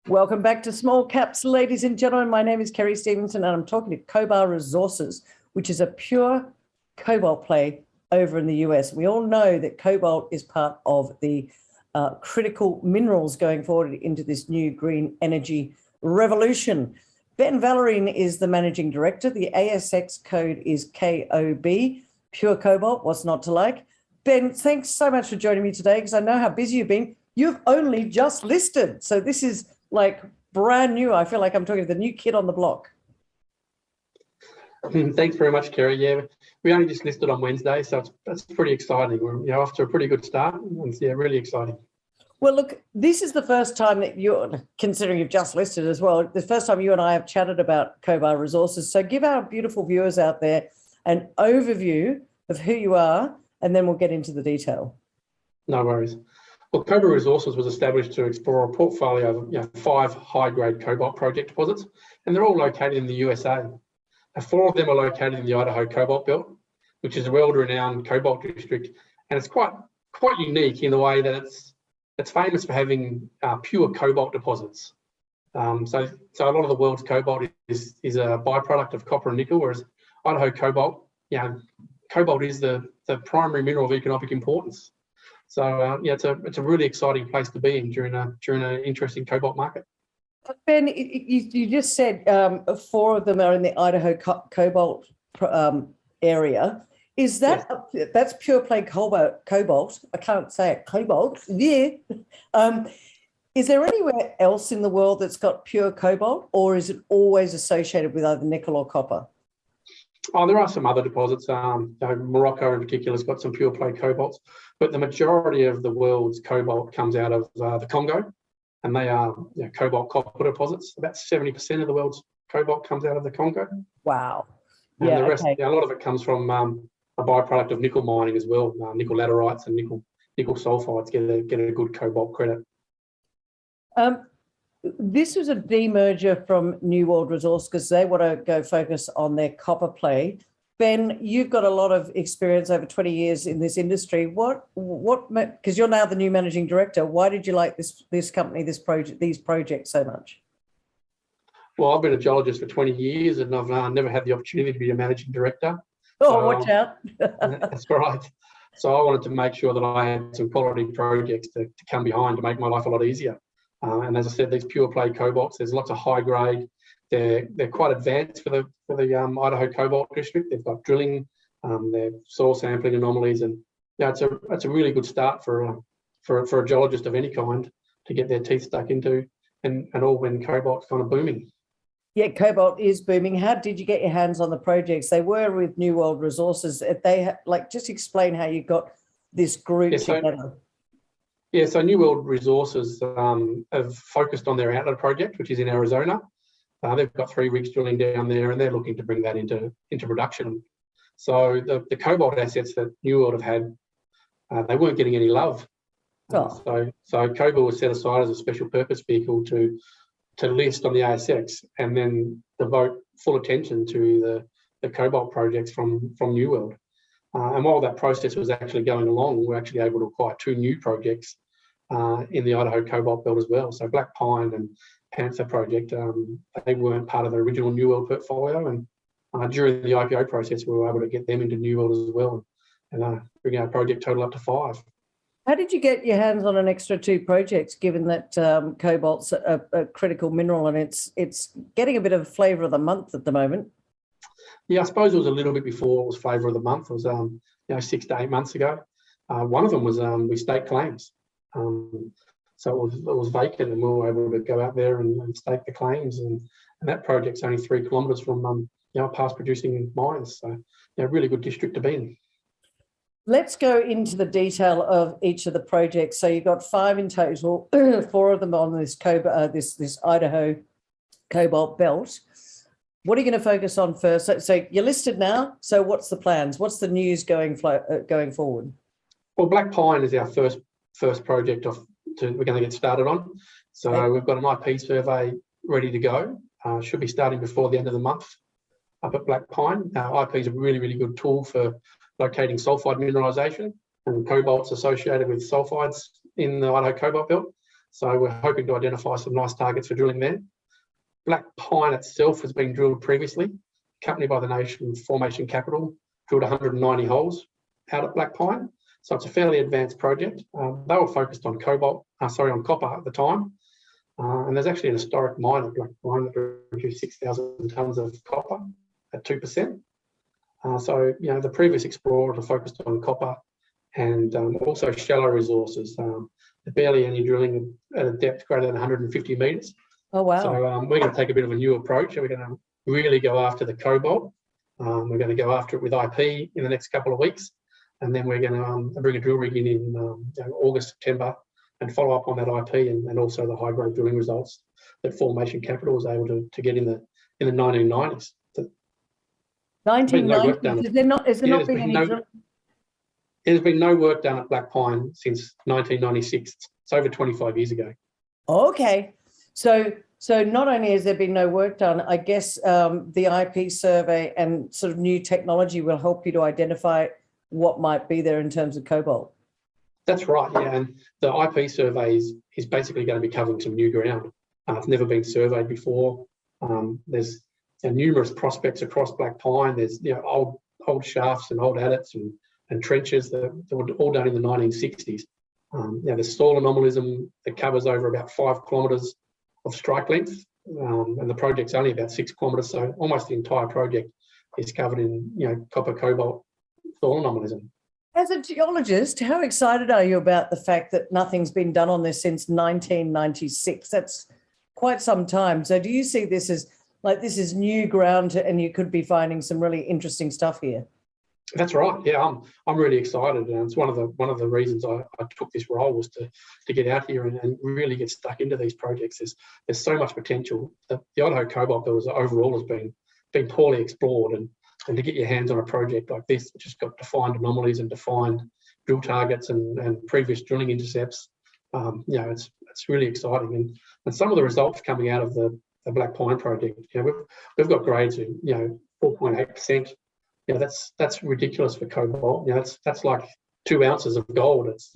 Welcome back to Small Caps, ladies and gentlemen. My name is Kerry Stevenson, and I'm talking to Koba Resources, which is a pure cobalt play over in the US. We all know that cobalt is part of the critical minerals going forward into this new green energy revolution. Ben Vallerine is the managing director. The ASX code is KOB, pure cobalt, what's not to like. Ben, thanks so much for joining me today, because I know how busy you've been. You've only just listed, so this is like brand new. I feel like I'm talking to the new kid on the block. Thanks very much, Kerry. Yeah, we only just listed on Wednesday, so that's pretty exciting. We're off to a pretty good start. It's, really exciting. Well, look, this is the first time that you're, considering you've just listed as well, the first time you and I have chatted about Koba Resources. So give our beautiful viewers out there an overview of who you are, and then we'll get into the detail. No worries. Well, Koba Resources was established to explore a portfolio of 5 high-grade cobalt project deposits, and they're all located in the USA. 4 of them are located in the Idaho Cobalt Belt, which is a world-renowned cobalt district, and it's quite unique in the way that it's famous for having pure cobalt deposits. So a lot of the world's cobalt is a byproduct of copper and nickel, whereas Idaho cobalt, cobalt is the primary mineral of economic importance. So it's a really exciting place to be in during an interesting cobalt market. Ben, you just said 4 of them are in the Idaho cobalt area. Is that that's pure play cobalt? I can't say it. Cobalt. Yeah. Is there anywhere else in the world that's got pure cobalt, or is it always associated with either nickel or copper? Oh, there are some other deposits. Morocco in particular has got some pure play cobalts, but the majority of the world's cobalt comes out of the Congo, and they are cobalt-copper deposits. About 70% of the world's cobalt comes out of the Congo. Wow. And the rest, a lot of it comes from a byproduct of nickel mining as well. Nickel laterites and nickel sulfides get a good cobalt credit. This was a demerger from New World Resources because they want to go focus on their copper play. Ben, you've got a lot of experience over 20 years in this industry. What? Because you're now the new managing director. Why did you like this company, these projects so much? Well, I've been a geologist for 20 years, and I've never had the opportunity to be a managing director. Oh, watch out! That's right. So I wanted to make sure that I had some quality projects to come behind to make my life a lot easier. And as I said, these pure play cobalts, there's lots of high grade. They're quite advanced for the Idaho Cobalt District. They've got drilling, their soil sampling anomalies, and it's a really good start for a geologist of any kind to get their teeth stuck into, and all when cobalt's kind of booming. Yeah, cobalt is booming. How did you get your hands on the projects? They were with New World Resources. Just explain how you got this group together. So New World Resources have focused on their Outlet project, which is in Arizona. They've got 3 rigs drilling down there, and they're looking to bring that into production. So the cobalt assets that New World have had, they weren't getting any love. So Koba was set aside as a special purpose vehicle to list on the ASX, and then devote full attention to the cobalt projects from New World. And while that process was actually going along, we were actually able to acquire 2 new projects in the Idaho Cobalt Belt as well. So Blackpine and Panther project, they weren't part of the original New World portfolio, and during the IPO process, we were able to get them into New World as well, and bring our project total up to 5. How did you get your hands on an extra 2 projects, given that cobalt's a critical mineral and it's getting a bit of flavour of the month at the moment? Yeah, I suppose it was a little bit before it was flavour of the month. It was 6 to 8 months ago. One of them was we staked claims. So it was vacant, and we were able to go out there and stake the claims. And that project's only 3 kilometres from past producing mines. So really good district to be in. Let's go into the detail of each of the projects. So you've got 5 in total, 4 of them on this this Idaho Cobalt Belt. What are you going to focus on first? So you're listed now. So what's the plans? What's the news going forward? Well, Blackpine is our first project we're going to get started on. So we've got an IP survey ready to go. Should be starting before the end of the month up at Blackpine. IP is a really, really good tool for locating sulfide mineralisation, and cobalt's associated with sulfides in the Idaho Cobalt Belt. So we're hoping to identify some nice targets for drilling there. Blackpine itself has been drilled previously. A company by the name of Formation Capital drilled 190 holes out at Blackpine. So it's a fairly advanced project. They were focused on on copper at the time. And there's actually an historic mine at Blackpine that produced 6,000 tonnes of copper at 2%. So, the previous explorers were focused on copper and also shallow resources. Barely any drilling at a depth greater than 150 metres. Oh, wow. So we're going to take a bit of a new approach, and we're going to really go after the cobalt. We're going to go after it with IP in the next couple of weeks, and then we're going to bring a drill rig in August, September, and follow up on that IP and also the high-grade drilling results that Formation Capital was able to get in the 1990s. 1990s. There's been no work done at Blackpine since 1996. It's over 25 years ago. Okay. So not only has there been no work done, I guess the IP survey and sort of new technology will help you to identify what might be there in terms of cobalt. That's right, yeah. And the IP survey is basically going to be covering some new ground. It's never been surveyed before. There's numerous prospects across Blackpine. There's old shafts and old adits and trenches that were all done in the 1960s. There's soil anomalism that covers over about 5 kilometres of strike length, and the project's only about 6 kilometres, so almost the entire project is covered in copper cobalt soil anomalism. As a geologist, how excited are you about the fact that nothing's been done on this since 1996? That's quite some time. So do you see this as like this is new ground and you could be finding some really interesting stuff here? That's right. Yeah, I'm really excited, and it's one of the reasons I took this role was to get out here and really get stuck into these projects. There's so much potential. The Idaho cobalt belt overall has been poorly explored, and to get your hands on a project like this, which has got defined anomalies and defined drill targets and previous drilling intercepts, it's really exciting. And some of the results coming out of the Blackpine project, we've got grades of 4.8%. That's ridiculous for cobalt. That's like 2 ounces of gold. It's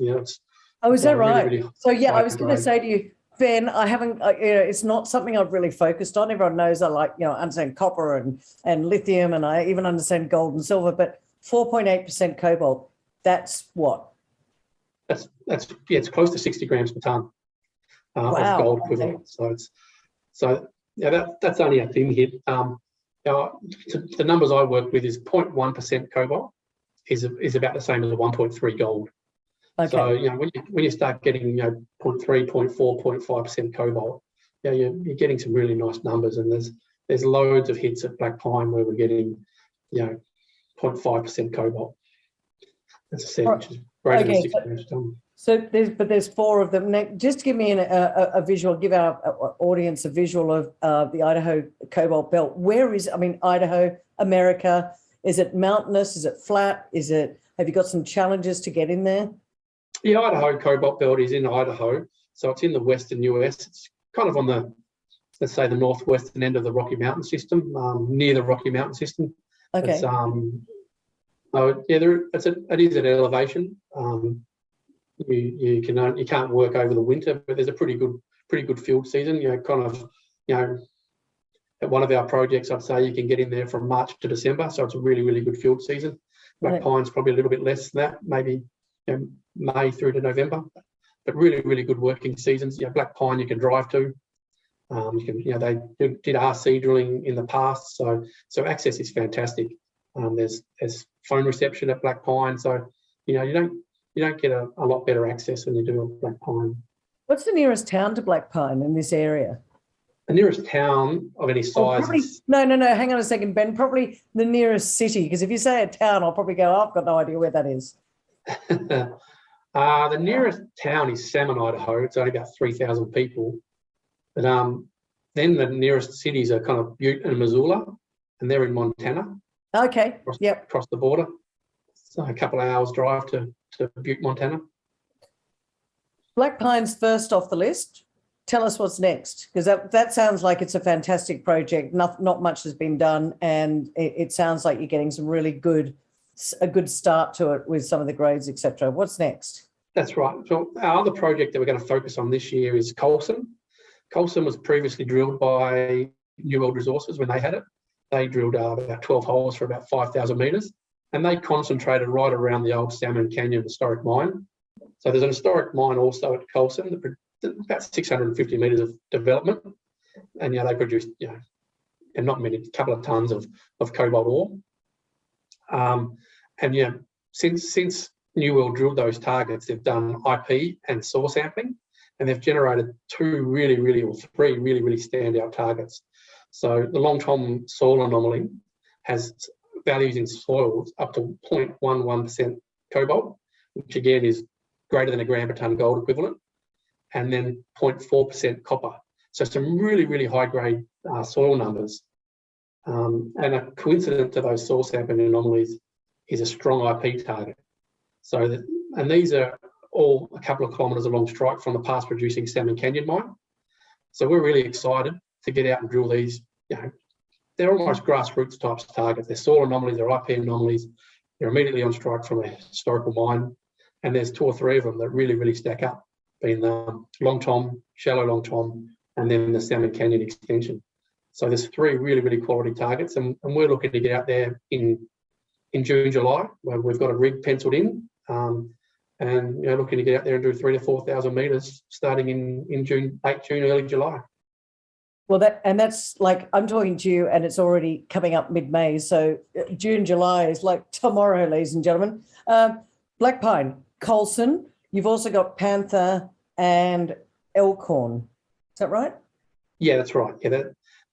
oh, is that right? Really so I was going to say to you, Ben, I haven't. It's not something I've really focused on. Everyone knows I understand copper and lithium, and I even understand gold and silver. But 4.8% cobalt. That's what? It's close to 60 grams per tonne wow. of gold equivalent. So that's only a thin hit. The numbers I work with is 0.1% cobalt is about the same as a 1.3 gold. Okay. So when you start getting 0.3, 0.4, 0.5% cobalt, you're getting some really nice numbers. And there's loads of hits at Blackpine where we're getting 0.5% cobalt. That's a set, which is greater than 6 grams a tonne. So there's 4 of them. Now, just to give me a visual, give our audience a visual of the Idaho cobalt belt. Where is, Idaho, America? Is it mountainous? Is it flat? Have you got some challenges to get in there? The Idaho cobalt belt is in Idaho. So it's in the western US. It's kind of on let's say the northwestern end of the Rocky Mountain system, near the Rocky Mountain system. Okay. It's, it is at elevation. You can't work over the winter, but there's a pretty good field season. At one of our projects, I'd say you can get in there from March to December, so it's a really, really good field season. Blackpine's probably a little bit less than that, maybe May through to November, but really, really good working seasons. Blackpine you can drive to. They did RC drilling in the past, so access is fantastic. There's phone reception at Blackpine, so you don't get a lot better access when you do at Blackpine. What's the nearest town to Blackpine in this area? The nearest town of any size. No. Hang on a second, Ben. Probably the nearest city, because if you say a town, I'll probably go, I've got no idea where that is. The nearest town is Salmon, Idaho. It's only about 3,000 people. But then the nearest cities are kind of Butte and Missoula, and they're in Montana. Okay. Across the border. So a couple of hours drive to Butte, Montana. Blackpine's first off the list. Tell us what's next, because that sounds like it's a fantastic project. Not much has been done, and it sounds like you're getting a good start to it with some of the grades, etc. What's next? That's right. So our other project that we're going to focus on this year is Colson. Colson was previously drilled by New World Resources when they had it. They drilled about 12 holes for about 5,000 metres, and they concentrated right around the old Salmon Canyon historic mine. So there's an historic mine also at Colson, about 650 metres of development, and they produced and not many, a couple of tonnes of cobalt ore. Since New World drilled those targets, they've done IP and soil sampling, and they've generated three really standout targets. So the Long Tom soil anomaly has values in soils up to 0.11% cobalt, which again is greater than a gram per tonne gold equivalent, and then 0.4% copper. So some really high grade soil numbers. And a coincident to those soil sampling anomalies is a strong IP target. And these are all a couple of kilometres along strike from the past producing Salmon Canyon mine. So we're really excited to get out and drill these. They're almost grassroots types of targets. They're soil anomalies, they're IP anomalies. They're immediately on strike from a historical mine. And there's two or three of them that really stack up, being the Long Tom, shallow Long Tom, and then the Salmon Canyon extension. So there's three really quality targets, and we're looking to get out there in June, July, where we've got a rig penciled in, and looking to get out there and do 3,000 to 4,000 metres starting in June, late June, early July. Well, that's like, I'm talking to you and it's already coming up mid-May. So June, July is like tomorrow, ladies and gentlemen. Blackpine, Colson, you've also got Panther and Elkhorn. Is that right? Yeah, that's right. Yeah,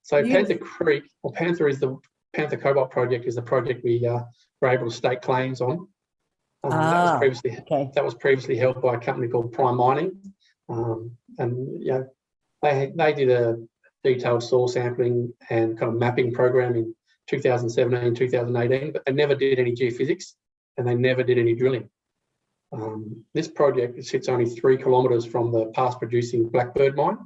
so Panther Creek, or Panther is the Panther Cobalt project, is the project we were able to stake claims on. That was previously held by a company called Prime Mining, and they did a detailed soil sampling and kind of mapping program in 2017, 2018, but they never did any geophysics and they never did any drilling. This project sits only 3 kilometres from the past producing Blackbird mine.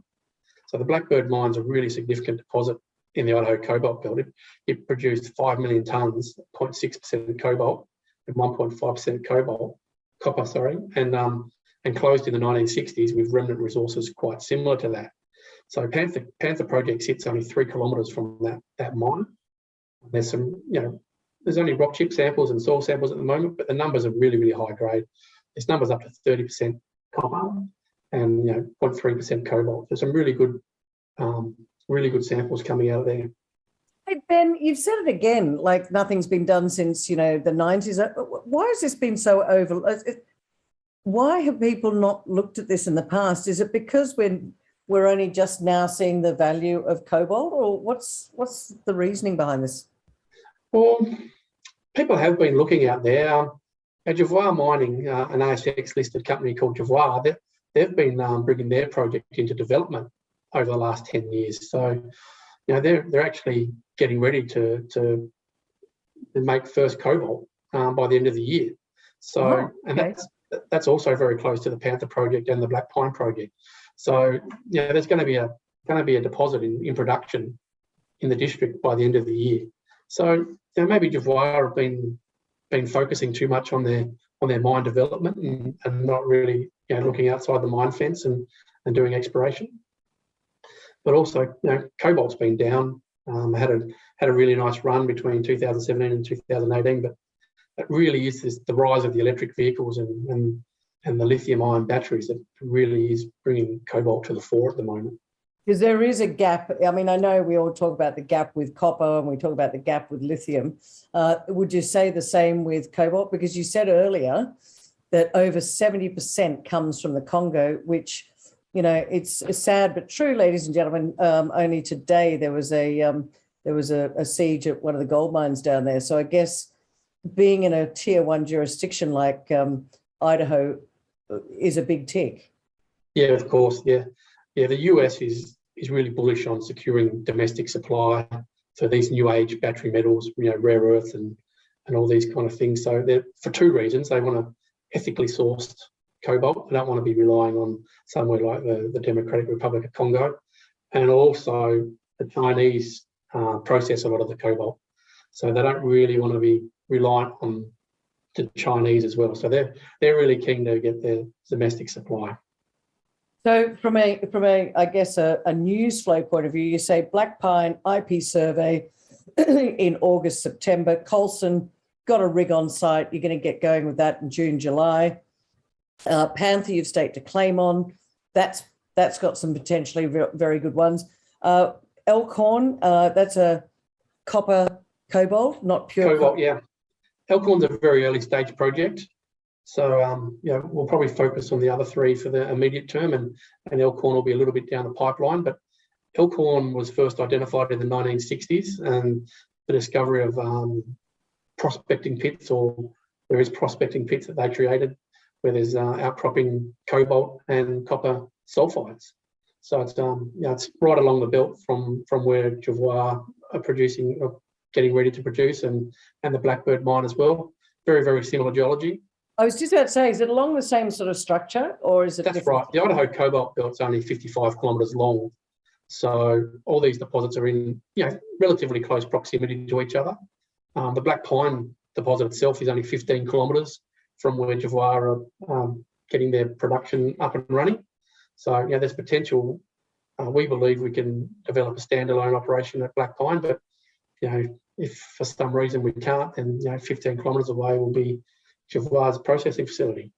So the Blackbird mine's a really significant deposit in the Idaho cobalt belt. It produced 5 million tonnes, 0.6% cobalt and 1.5% copper, and closed in the 1960s with remnant resources quite similar to that. So Panther project sits only 3 kilometres from that mine. There's some, there's only rock chip samples and soil samples at the moment, but the numbers are really high grade. There's numbers up to 30% copper and 0.3% cobalt. There's some really good samples coming out of there. Hey Ben, you've said it again, like nothing's been done since the 90s. Why has this been so why have people not looked at this in the past? Is it because we're only just now seeing the value of cobalt, or what's the reasoning behind this? Well, people have been looking out there. Jervois Mining, an ASX listed company called Jervois, they've been bringing their project into development over the last 10 years. So, they're actually getting ready to make first cobalt by the end of the year. So, and that's also very close to the Panther project and the Blackpine project. So, there's going to be a deposit in production in the district by the end of the year. So, maybe Jervois have been focusing too much on their mine development and not really looking outside the mine fence and doing exploration. But also, cobalt's been down. Had a really nice run between 2017 and 2018, but it really is the rise of the electric vehicles and the lithium-ion batteries that really is bringing cobalt to the fore at the moment. Because there is a gap. I mean, I know we all talk about the gap with copper and we talk about the gap with lithium. Would you say the same with cobalt? Because you said earlier that over 70% comes from the Congo, which, it's sad but true, ladies and gentlemen. Only today there was a siege at one of the gold mines down there. So I guess being in a tier 1 jurisdiction like Idaho is a big tick. Yeah, of course. Yeah. The US is really bullish on securing domestic supply for these new age battery metals, rare earth and all these kind of things. So for two reasons. They want to ethically sourced cobalt. They don't want to be relying on somewhere like the Democratic Republic of Congo. And also the Chinese process a lot of the cobalt. So they don't really want to be reliant on to Chinese as well. So they're really keen to get their domestic supply. So from a I guess a news flow point of view, you say Blackpine IP survey in August, September. Colson got a rig on site. You're going to get going with that in June, July. Panther, you've staked a claim on. That's got some potentially very good ones. Elkhorn, that's a copper cobalt, not pure Cobalt, copper. yeah. Elkhorn's a very early stage project. So, we'll probably focus on the other three for the immediate term, and Elkhorn will be a little bit down the pipeline. But Elkhorn was first identified in the 1960s, and the discovery of prospecting pits, or there is prospecting pits that they created, where there's outcropping cobalt and copper sulfides. So it's right along the belt from where Jervois are producing, or getting ready to produce, and the Blackbird mine as well. Very, very similar geology. I was just about to say, is it along the same sort of structure, or is it That's different? right. The Idaho cobalt belt's only 55 kilometres long. So all these deposits are in relatively close proximity to each other. The Blackpine deposit itself is only 15 kilometres from where Jervois are getting their production up and running. So there's potential. We believe we can develop a standalone operation at Blackpine, but if for some reason we can't, then 15 kilometres away will be Jervois' processing facility.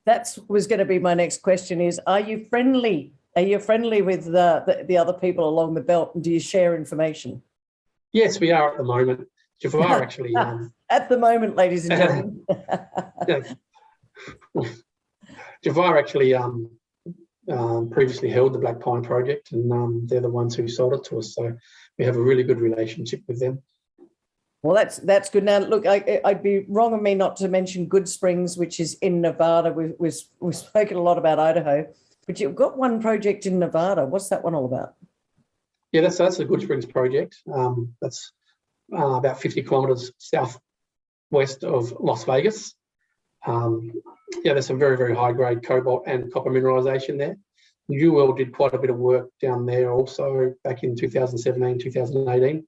That was going to be my next question: is are you friendly? Are you friendly with the other people along the belt, and do you share information? Yes, we are at the moment. Jervois actually at the moment, ladies and gentlemen. Jervois actually previously held the Blackpine project, and they're the ones who sold it to us. So we have a really good relationship with them. Well, that's good. Now, look, I'd be wrong of me not to mention Goodsprings, which is in Nevada. We've spoken a lot about Idaho, but you've got one project in Nevada. What's that one all about? Yeah, that's the Goodsprings project. That's about 50 kilometres southwest of Las Vegas. There's some very, very high-grade cobalt and copper mineralisation there. New World did quite a bit of work down there also back in 2017, 2018.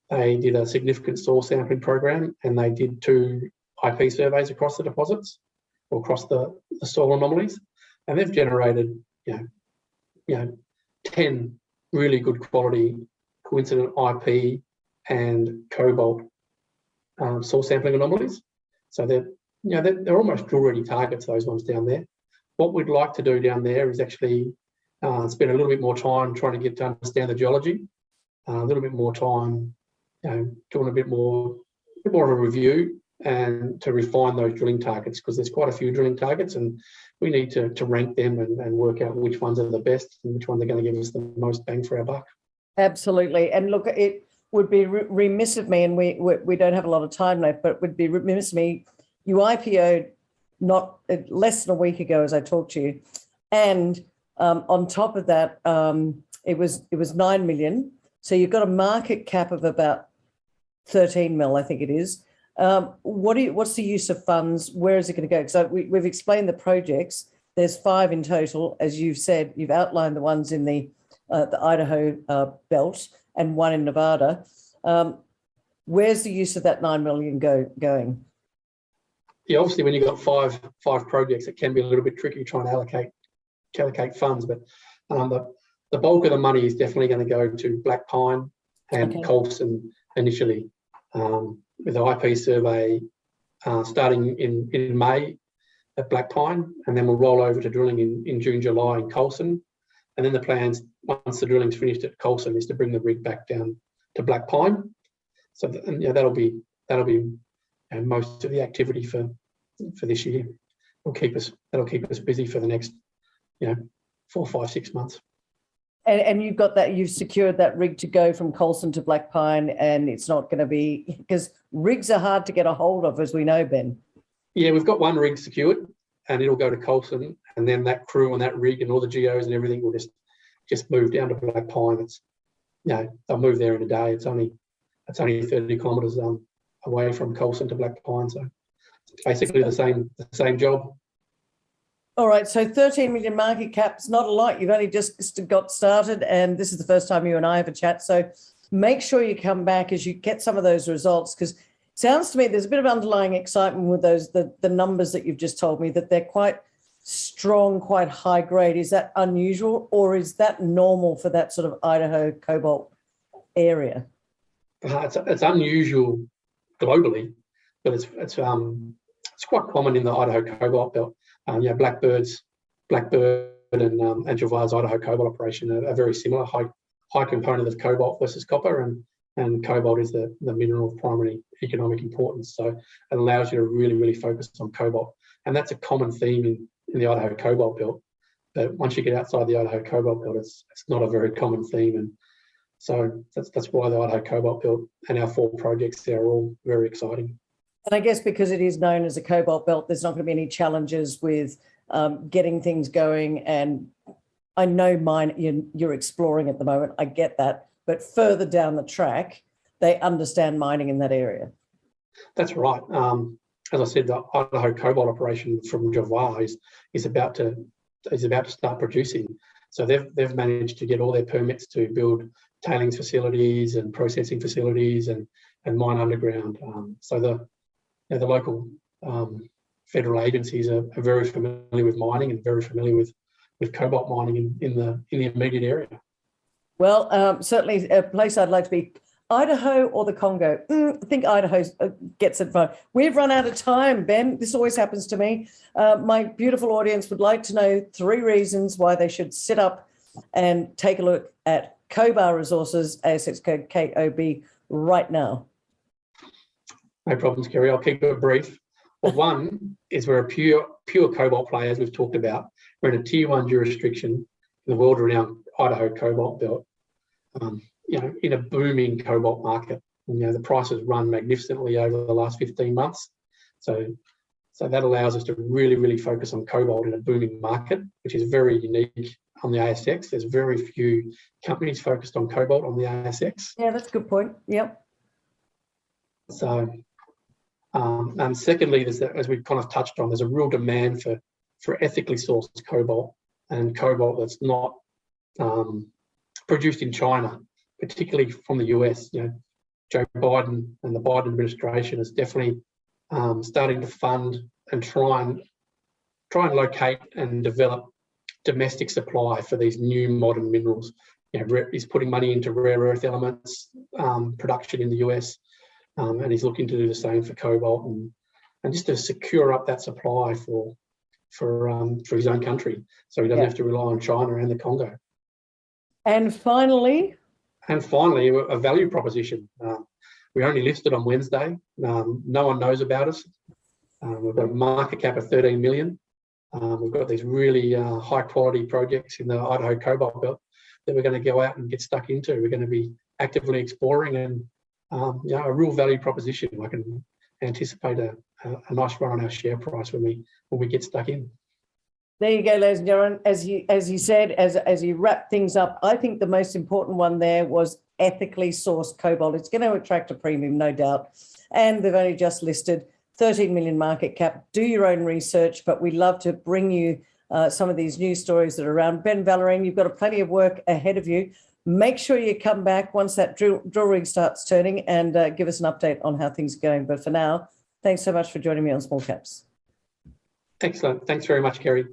They did a significant soil sampling program, and they did 2 IP surveys across the deposits, or across the soil anomalies, and they've generated 10 really good quality coincident IP and cobalt soil sampling anomalies. So they're almost drill-ready targets, those ones down there. What we'd like to do down there is actually spend a little bit more time trying to get to understand the geology, a little bit more time doing a bit more of a review, and to refine those drilling targets, because there's quite a few drilling targets, and we need to rank them and work out which ones are the best and which ones are going to give us the most bang for our buck. Absolutely. And look, it would be remiss of me, and we don't have a lot of time left, but it would be remiss of me. You IPO'd not less than a week ago, as I talked to you, and on top of that, it was 9 million. So you've got a market cap of about 13 mil, I think it is. What's the use of funds? Where is it going to go? Because we've explained the projects. There's 5 in total, as you've said. You've outlined the ones in the Idaho belt and 1 in Nevada. Where's the use of that 9 million going? Yeah, obviously, when you've got five projects, it can be a little bit tricky trying to allocate funds. But the bulk of the money is definitely going to go to Blackpine and Colson initially, with the IP survey starting in May at Blackpine, and then we'll roll over to drilling in June, July in Colson. And then the plans, once the drilling's finished at Colson, is to bring the rig back down to Blackpine. So that'll be most of the activity for this year. That'll keep us busy for the next 4, 5, 6 months. And you've got that, you've secured that rig to go from Colson to Blackpine, and it's not going to be, because rigs are hard to get a hold of, as we know, Ben. Yeah, we've got 1 rig secured, and it'll go to Colson, and then that crew on that rig and all the geos and everything will just move down to Blackpine. It's they'll move there in a day. It's only 30 kilometres away from Colson to Blackpine, so it's basically the same job. All right, so 13 million market cap is not a lot. You've only just got started, and this is the first time you and I have a chat. So make sure you come back as you get some of those results, because Sounds to me there's a bit of underlying excitement with the numbers that you've just told me, that they're quite strong, quite high grade. Is that unusual, or is that normal for that sort of Idaho cobalt area? It's unusual globally, but it's quite common in the Idaho cobalt belt. Blackbird and Javai's Idaho cobalt operation are very similar, high component of cobalt versus copper, and cobalt is the mineral of primary economic importance. So it allows you to really, really focus on cobalt. And that's a common theme in the Idaho cobalt belt. But once you get outside the Idaho cobalt belt, it's not a very common theme. And so that's why the Idaho cobalt belt and our 4 projects there are all very exciting. And I guess because it is known as a cobalt belt, there's not going to be any challenges with getting things going. And I know you're exploring at the moment. I get that. But further down the track, they understand mining in that area. That's right. As I said, the Idaho cobalt operation from Javai is about to start producing. So they've managed to get all their permits to build tailings facilities and processing facilities and mine underground. So the local federal agencies are very familiar with mining and very familiar with cobalt mining in the immediate area. Well, certainly a place I'd like to be. Idaho or the Congo? I think Idaho gets it right. We've run out of time, Ben. This always happens to me. My beautiful audience would like to know 3 reasons why they should sit up and take a look at Koba Resources, ASX code KOB, right now. No problems, Kerry. I'll keep it brief. Well, one is we're a pure cobalt play, as we've talked about. We're in a tier 1 jurisdiction in the world-renowned Idaho cobalt belt. In a booming cobalt market. The prices run magnificently over the last 15 months. So that allows us to really, really focus on cobalt in a booming market, which is very unique on the ASX. There's very few companies focused on cobalt on the ASX. Yeah, that's a good point. Yep. So, and secondly, as we've kind of touched on, there's a real demand for ethically sourced cobalt and cobalt that's not produced in China, particularly from the US. Joe Biden and the Biden administration is definitely starting to fund and try and locate and develop domestic supply for these new modern minerals. He's putting money into rare earth elements production in the US, and he's looking to do the same for cobalt and just to secure up that supply for his own country, so he doesn't have to rely on China and the Congo. And finally, a value proposition. We only listed on Wednesday. No one knows about us. We've got a market cap of 13 million. We've got these really high quality projects in the Idaho cobalt belt that we're going to go out and get stuck into. We're going to be actively exploring and a real value proposition. I can anticipate a nice run on our share price when we get stuck in. There you go, ladies and gentlemen. As you said, as you wrap things up, I think the most important one there was ethically sourced cobalt. It's going to attract a premium, no doubt. And they've only just listed 13 million market cap. Do your own research, but we love to bring you some of these news stories that are around. Ben Vallerine, you've got plenty of work ahead of you. Make sure you come back once that drill rig starts turning and give us an update on how things are going. But for now, thanks so much for joining me on Small Caps. Excellent. Thanks very much, Kerry.